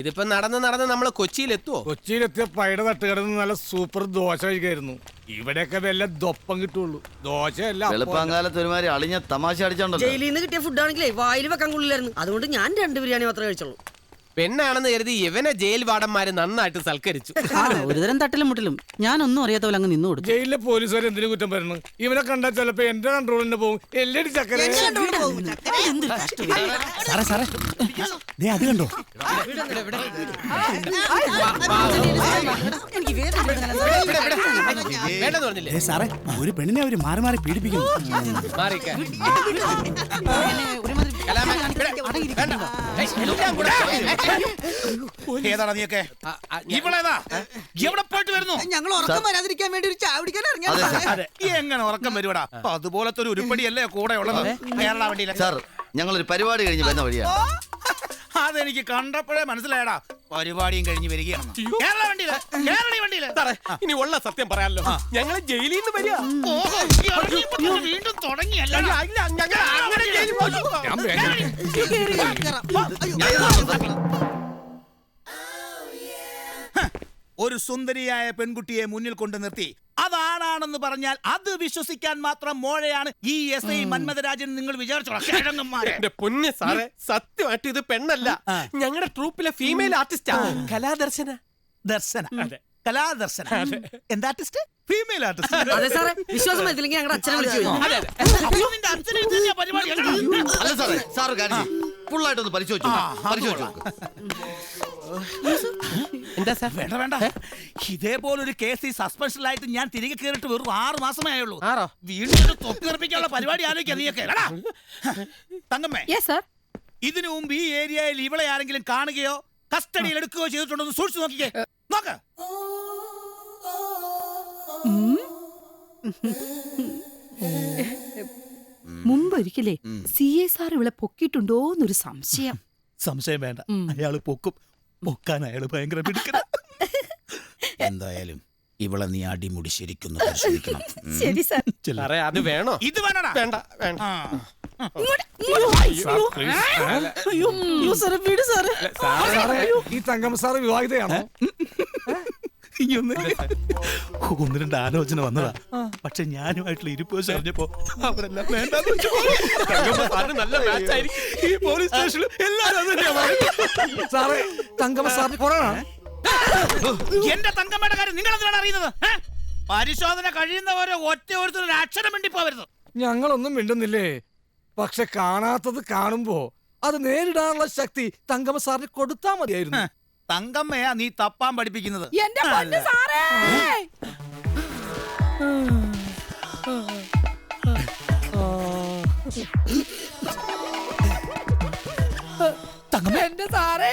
ഇതിപ്പോ നടന്ന് നമ്മള് കൊച്ചിയിലെത്തുവോ? കൊച്ചിയിലെത്തിയ പൈയുടെ തട്ടുകടന്ന് നല്ല സൂപ്പർ ദോശ കഴിക്കായിരുന്നു. ഇവിടെയൊക്കെ വല്ല ദൊപ്പം കിട്ടുള്ളൂ. ദോശയല്ല വെളുപ്പാങ്കാലത്ത് ഒരുമാതിരി അളിഞ്ഞ തമാശ അടിച്ചോണ്ടല്ലോ. ജയിലിൽ നിന്ന് കിട്ടിയ ഫുഡാണെങ്കിലേ വായിൽ വെക്കാൻ കൊള്ളില്ലായിരുന്നു. അതുകൊണ്ട് ഞാൻ 2 ബിരിയാണി മാത്രമേ കഴിച്ചുള്ളൂ. പെണ്ണാണെന്ന് കരുതി ഇവനെ ജയിൽ വാർഡന്മാര് നന്നായിട്ട് സൽക്കരിച്ചു. ഒരുതരം തട്ടിലും മുട്ടിലും ഞാനൊന്നും അറിയാത്ത പോലെ അങ്ങ് നിന്നു കൊടുത്തു. ജയിലിലെ പോലീസുകാർ എന്തിനു കുറ്റം പറയുന്നു? ഇവനെ കണ്ടാൽ ചിലപ്പോ എന്റെ കൺട്രോളിന് പോകും. എല്ലടി ചക്കര അത് കണ്ടോ? വേണ്ടെന്ന് പറഞ്ഞില്ലേ സാറേ, ഒരു പെണ്ണിനെ അവര് മാറി മാറി പീഡിപ്പിക്കുന്നു. ഏതാണ് നീയൊക്കെ? ഇവളേതാ? എവിടെ പോയിട്ട് വരുന്നു? ഞങ്ങൾ ഉറക്കം വരാതിരിക്കാൻ വേണ്ടി ഒരു ചായ കുടിക്കാൻ ഇറങ്ങിയ. എങ്ങനെ ഉറക്കം വരുവാടാ? അതുപോലത്തെ ഒരു ഉരുപ്പടിയല്ലേ കൂടെ ഉള്ളത്? കേരള വണ്ടിയിലെ സാർ, ഞങ്ങളൊരു പരിപാടി കഴിഞ്ഞ് വരുന്ന വഴിയാണ്. അതെനിക്ക് കണ്ടപ്പോഴേ മനസ്സിലായടാ. പരിപാടിയും കഴിഞ്ഞ് വരികയാണ്. കേരള വണ്ടിയില്, കേരള വണ്ടിയില്. ഇനി ഉള്ള സത്യം പറയാമല്ലോ, ഞങ്ങള് ജയിലിൽ നിന്ന് വരിക. വീണ്ടും തുടങ്ങിയല്ല. ഒരു സുന്ദരിയായ പെൺകുട്ടിയെ മുന്നിൽ കൊണ്ട് നിർത്തി അതാണെന്ന് പറഞ്ഞാൽ അത് വിശ്വസിക്കാൻ മാത്രം മോഴയാണ് ഈ എസ് ഐ മന്മഥരാജൻ. നിങ്ങൾ വിചാരിച്ചോളാം. എന്റെ പൊന്ന് സാറേ, സത്യമായിട്ട് ഇത് പെണ്ണല്ല, ഞങ്ങളുടെ ട്രൂപ്പിലെ ഫീമെയിൽ ആർട്ടിസ്റ്റാ. കലാദർശന. കലാദർശന. എന്താ ആർട്ടിസ്റ്റ്? Female artist. അതെ സാറേ, വിശ്വാസം പറ്റില്ലെങ്കിൽ ഞങ്ങളുടെ അച്ഛനെ വിളിച്ചു. അല്ല സാറേ, സാറ് കാര്യം ഫുള്ളായിട്ടൊന്ന് പരിശോധിച്ചു. എന്താ സാർ? വേണ്ട. ഇതേപോലൊരു കേസ് ഈ സസ്പെൻഷനിലായിട്ട് ഞാൻ തിരികെ കയറിയിട്ട് വെറും 6 മാസമേ ആയുള്ളൂ. വീണ്ടും തൊപ്പി തെറിപ്പിക്കാനുള്ള പരിപാടി ആലോചിക്കാം നീയൊക്കെ. തങ്കമ്മേ, ഇതിനു മുമ്പ് ഈ ഏരിയയിൽ ഇവളെ ആരെങ്കിലും കാണുകയോ കസ്റ്റഡിയിൽ എടുക്കുകയോ ചെയ്തിട്ടുണ്ടോ എന്ന് സൂക്ഷിച്ചു നോക്കിക്കേ. നോക്ക്. മുമ്പൊരിക്കലേ CA സാർ ഇവളെ പൊക്കിയിട്ടുണ്ടോന്നൊരു സംശയം. സംശയം വേണ്ട, അയാള് പൊക്കും. പൊക്കാൻ അയാള് ഭയങ്കര മിടുക്കനാ. എന്തായാലും ഇവളെ നീ അടിമുടി ശരിക്കും പരിശോധിക്കണം. ശരി സാർ. സാറേ, അത് വേണോ? ഇത് വേണടാ. വേണ്ട. ഈ തങ്കമ്മ സാറ് വിവാഹിതയാണോ? 1 2 ആലോചന വന്നതാ. പക്ഷെ ഞാനുമായിട്ടുള്ള ഇരിപ്പ് അറിഞ്ഞപ്പോ അവരെല്ലാം വേണ്ട. നല്ല മാച്ച് ആയിരിക്കും. ഈ പോലീസ് സ്റ്റേഷനിൽ എല്ലാവരും സാറേ, തങ്കമ്മ സാറിന് കുറവാണ്. എന്റെ തങ്കമ്മയുടെ കാര്യം നിങ്ങൾ എന്തിനാണ് അറിയുന്നത്? പരിശോധന കഴിയുന്നവരെ ഒറ്റ ഒരുത്തരും അക്ഷരം വേണ്ടി പോവരുത്. ഞങ്ങളൊന്നും മിണ്ടുന്നില്ലേ? പക്ഷെ കാണാത്തത് കാണുമ്പോ അത് നേരിടാനുള്ള ശക്തി തങ്കമ്മ സാറിന് കൊടുത്താ മതിയായിരുന്നു. തങ്കമ്മയാ നീ തപ്പാൻ പഠിപ്പിക്കുന്നത്. എന്റെ പൊന്ന് സാറേ, എന്റെ സാറേ,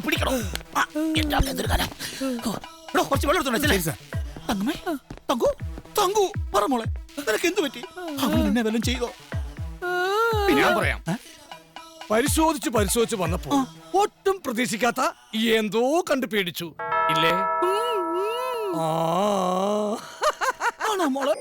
പിടിക്കണോ? കുറച്ച് വെള്ളം എടുത്തോണ്ടേ. തങ്കമ്മേ, തങ്കു പറ മോളെ, നിനക്ക് എന്ത് പറ്റി? അവൻ നിന്നെ വല്ലതും ചെയ്തോ? ഞാൻ പറയാം. പരിശോധിച്ച് വന്നപ്പോ ഒട്ടും പ്രതീക്ഷിക്കാത്ത എന്തോ കണ്ടു പേടിച്ചു ഇല്ലേ? ആണോ മോളെ?